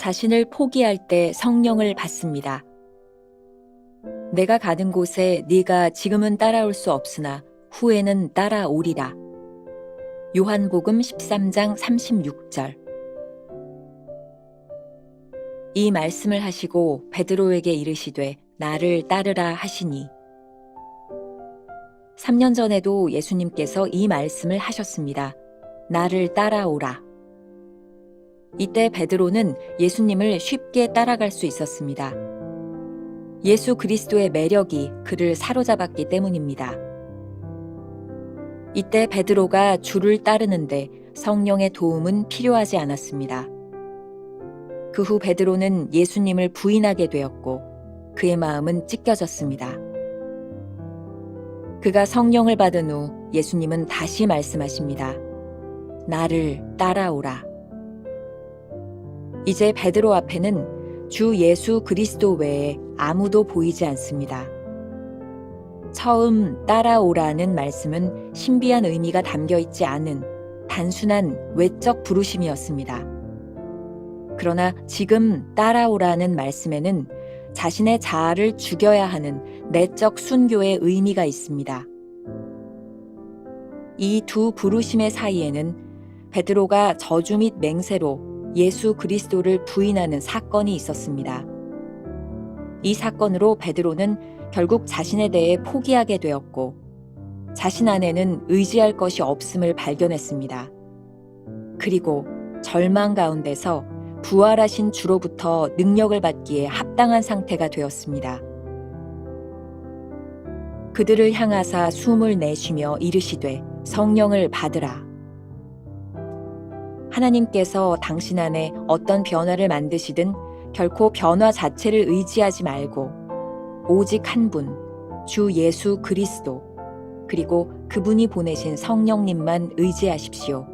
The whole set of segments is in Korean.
자신을 포기할 때 성령을 받습니다. 내가 가는 곳에 네가 지금은 따라올 수 없으나 후에는 따라오리라. 요한복음 13장 36절. 이 말씀을 하시고 베드로에게 이르시되 나를 따르라 하시니. 3년 전에도 예수님께서 이 말씀을 하셨습니다. 나를 따라오라. 이때 베드로는 예수님을 쉽게 따라갈 수 있었습니다. 예수 그리스도의 매력이 그를 사로잡았기 때문입니다. 이때 베드로가 주를 따르는데 성령의 도움은 필요하지 않았습니다. 그 후 베드로는 예수님을 부인하게 되었고 그의 마음은 찢겨졌습니다. 그가 성령을 받은 후 예수님은 다시 말씀하십니다. 나를 따라오라. 이제 베드로 앞에는 주 예수 그리스도 외에 아무도 보이지 않습니다. 처음 따라오라는 말씀은 신비한 의미가 담겨 있지 않은 단순한 외적 부르심이었습니다. 그러나 지금 따라오라는 말씀에는 자신의 자아를 죽여야 하는 내적 순교의 의미가 있습니다. 이 두 부르심의 사이에는 베드로가 저주 및 맹세로 예수 그리스도를 부인하는 사건이 있었습니다. 이 사건으로 베드로는 결국 자신에 대해 포기하게 되었고 자신 안에는 의지할 것이 없음을 발견했습니다. 그리고 절망 가운데서 부활하신 주로부터 능력을 받기에 합당한 상태가 되었습니다. 그들을 향하사 숨을 내쉬며 이르시되 성령을 받으라. 하나님께서 당신 안에 어떤 변화를 만드시든 결코 변화 자체를 의지하지 말고 오직 한 분, 주 예수 그리스도, 그리고 그분이 보내신 성령님만 의지하십시오.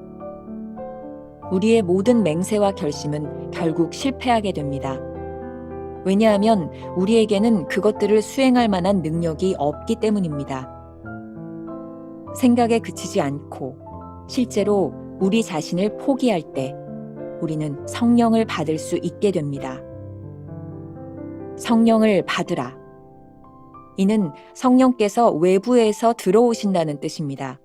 우리의 모든 맹세와 결심은 결국 실패하게 됩니다. 왜냐하면 우리에게는 그것들을 수행할 만한 능력이 없기 때문입니다. 생각에 그치지 않고 실제로 우리 자신을 포기할 때 우리는 성령을 받을 수 있게 됩니다. 성령을 받으라. 이는 성령께서 외부에서 들어오신다는 뜻입니다.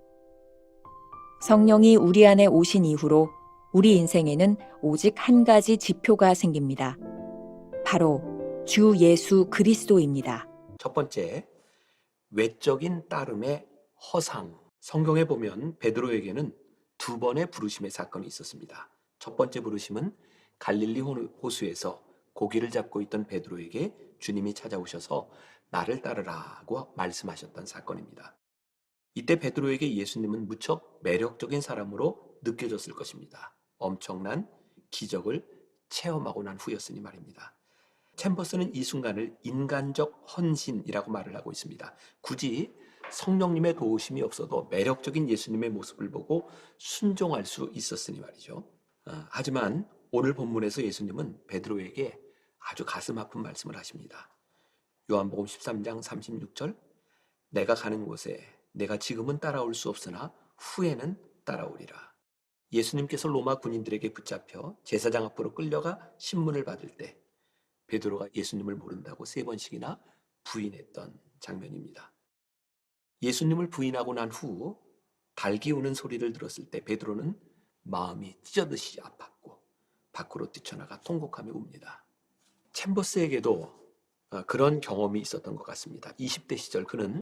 성령이 우리 안에 오신 이후로 우리 인생에는 오직 한 가지 지표가 생깁니다. 바로 주 예수 그리스도입니다. 첫 번째, 외적인 따름의 허상. 성경에 보면 베드로에게는 두 번의 부르심의 사건이 있었습니다. 첫 번째 부르심은 갈릴리 호수에서 고기를 잡고 있던 베드로에게 주님이 찾아오셔서 나를 따르라고 말씀하셨던 사건입니다. 이때 베드로에게 예수님은 무척 매력적인 사람으로 느껴졌을 것입니다. 엄청난 기적을 체험하고 난 후였으니 말입니다. 챔버스는 이 순간을 인간적 헌신이라고 말을 하고 있습니다. 굳이 성령님의 도우심이 없어도 매력적인 예수님의 모습을 보고 순종할 수 있었으니 말이죠. 하지만 오늘 본문에서 예수님은 베드로에게 아주 가슴 아픈 말씀을 하십니다. 요한복음 13장 36절, 내가 가는 곳에 내가 지금은 따라올 수 없으나 후에는 따라오리라. 예수님께서 로마 군인들에게 붙잡혀 제사장 앞으로 끌려가 신문을 받을 때 베드로가 예수님을 모른다고 3번씩이나 부인했던 장면입니다. 예수님을 부인하고 난 후 달기 우는 소리를 들었을 때 베드로는 마음이 찢어듯이 아팠고 밖으로 뛰쳐나가 통곡하며 웁니다. 챔버스에게도 그런 경험이 있었던 것 같습니다. 20대 시절 그는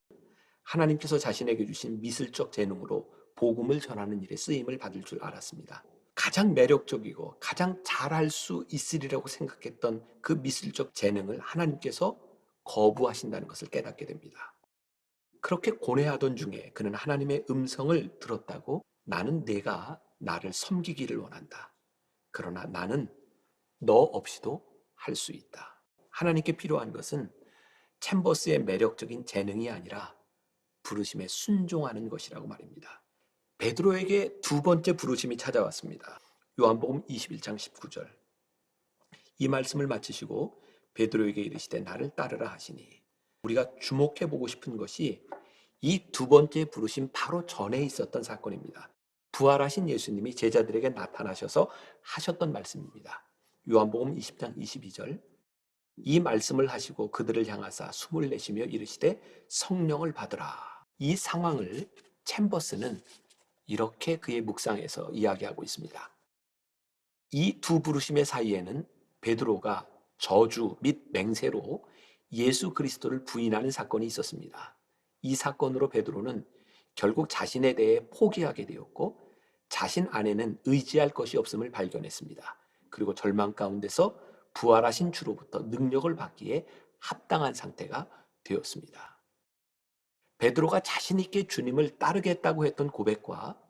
하나님께서 자신에게 주신 미술적 재능으로 복음을 전하는 일에 쓰임을 받을 줄 알았습니다. 가장 매력적이고 가장 잘할 수 있으리라고 생각했던 그 미술적 재능을 하나님께서 거부하신다는 것을 깨닫게 됩니다. 그렇게 고뇌하던 중에 그는 하나님의 음성을 들었다고 나는 네가 나를 섬기기를 원한다. 그러나 나는 너 없이도 할 수 있다. 하나님께 필요한 것은 챔버스의 매력적인 재능이 아니라 부르심에 순종하는 것이라고 말입니다. 베드로에게 두 번째 부르심이 찾아왔습니다. 요한복음 21장 19절. 이 말씀을 마치시고 베드로에게 이르시되 나를 따르라 하시니. 우리가 주목해 보고 싶은 것이 이 두 번째 부르심 바로 전에 있었던 사건입니다. 부활하신 예수님이 제자들에게 나타나셔서 하셨던 말씀입니다. 요한복음 20장 22절 이 말씀을 하시고 그들을 향하사 숨을 내쉬며 이르시되 성령을 받으라. 이 상황을 챔버스는 이렇게 그의 묵상에서 이야기하고 있습니다. 이 두 부르심의 사이에는 베드로가 저주 및 맹세로 예수 그리스도를 부인하는 사건이 있었습니다. 이 사건으로 베드로는 결국 자신에 대해 포기하게 되었고 자신 안에는 의지할 것이 없음을 발견했습니다. 그리고 절망 가운데서 부활하신 주로부터 능력을 받기에 합당한 상태가 되었습니다. 베드로가 자신 있게 주님을 따르겠다고 했던 고백과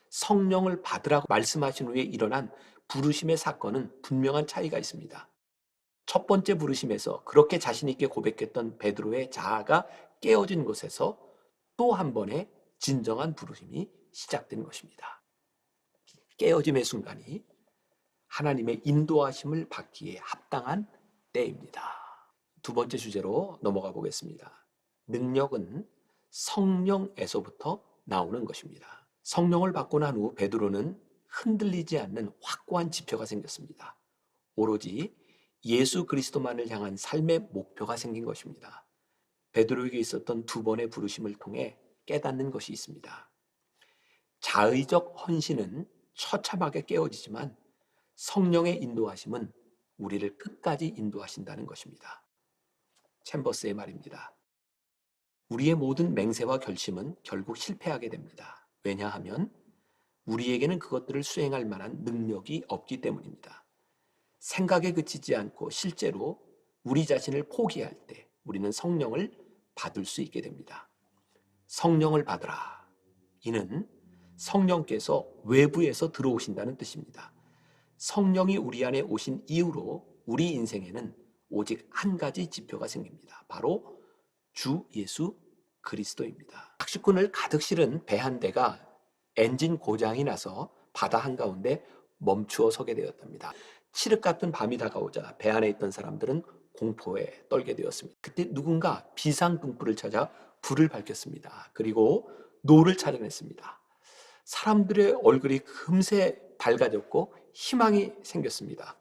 성령을 받으라고 말씀하신 후에 일어난 부르심의 사건은 분명한 차이가 있습니다. 첫 번째 부르심에서 그렇게 자신 있게 고백했던 베드로의 자아가 깨어진 곳에서 또 한 번의 진정한 부르심이 시작된 것입니다. 깨어짐의 순간이 하나님의 인도하심을 받기에 합당한 때입니다. 두 번째 주제로 넘어가 보겠습니다. 능력은 성령에서부터 나오는 것입니다. 성령을 받고 난 후 베드로는 흔들리지 않는 확고한 지표가 생겼습니다. 오로지 예수 그리스도만을 향한 삶의 목표가 생긴 것입니다. 베드로에게 있었던 두 번의 부르심을 통해 깨닫는 것이 있습니다. 자의적 헌신은 처참하게 깨어지지만 성령의 인도하심은 우리를 끝까지 인도하신다는 것입니다. 챔버스의 말입니다. 우리의 모든 맹세와 결심은 결국 실패하게 됩니다. 왜냐하면 우리에게는 그것들을 수행할 만한 능력이 없기 때문입니다. 생각에 그치지 않고 실제로 우리 자신을 포기할 때 우리는 성령을 받을 수 있게 됩니다. 성령을 받으라. 이는 성령께서 외부에서 들어오신다는 뜻입니다. 성령이 우리 안에 오신 이후로 우리 인생에는 오직 한 가지 지표가 생깁니다. 바로 주 예수 그리스도입니다. 낚시꾼을 가득 실은 배 한 대가 엔진 고장이 나서 바다 한가운데 멈추어 서게 되었답니다. 칠흑 같은 밤이 다가오자 배 안에 있던 사람들은 공포에 떨게 되었습니다. 그때 누군가 비상등불을 찾아 불을 밝혔습니다. 그리고 노를 차려냈습니다. 사람들의 얼굴이 금세 밝아졌고 희망이 생겼습니다.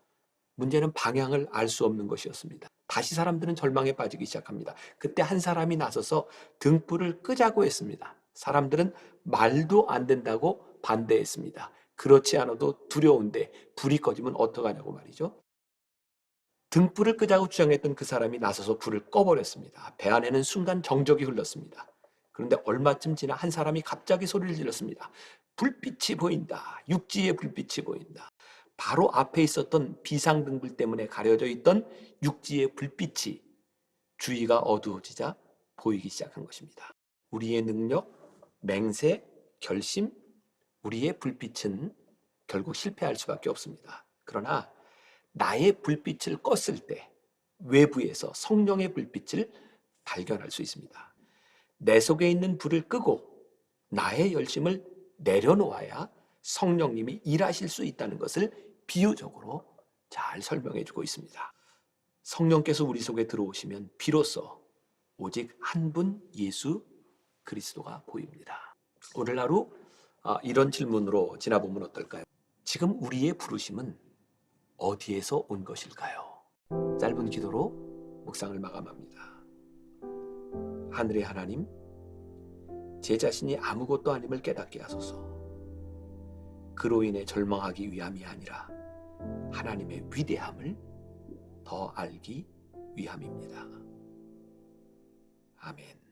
문제는 방향을 알 수 없는 것이었습니다. 다시 사람들은 절망에 빠지기 시작합니다. 그때 한 사람이 나서서 등불을 끄자고 했습니다. 사람들은 말도 안 된다고 반대했습니다. 그렇지 않아도 두려운데 불이 꺼지면 어떡하냐고 말이죠. 등불을 끄자고 주장했던 그 사람이 나서서 불을 꺼버렸습니다. 배 안에는 순간 정적이 흘렀습니다. 그런데 얼마쯤 지나 한 사람이 갑자기 소리를 질렀습니다. 불빛이 보인다. 육지의 불빛이 보인다. 바로 앞에 있었던 비상등불 때문에 가려져 있던 육지의 불빛이 주위가 어두워지자 보이기 시작한 것입니다. 우리의 능력, 맹세, 결심, 우리의 불빛은 결국 실패할 수밖에 없습니다. 그러나 나의 불빛을 껐을 때 외부에서 성령의 불빛을 발견할 수 있습니다. 내 속에 있는 불을 끄고 나의 열심을 내려놓아야 성령님이 일하실 수 있다는 것을 비유적으로 잘 설명해 주고 있습니다. 성령께서 우리 속에 들어오시면 비로소 오직 한 분 예수 그리스도가 보입니다. 오늘 하루 이런 질문으로 지나보면 어떨까요? 지금 우리의 부르심은 어디에서 온 것일까요? 짧은 기도로 묵상을 마감합니다. 하늘의 하나님, 제 자신이 아무것도 아님을 깨닫게 하소서. 그로 인해 절망하기 위함이 아니라 하나님의 위대함을 더 알기 위함입니다. 아멘.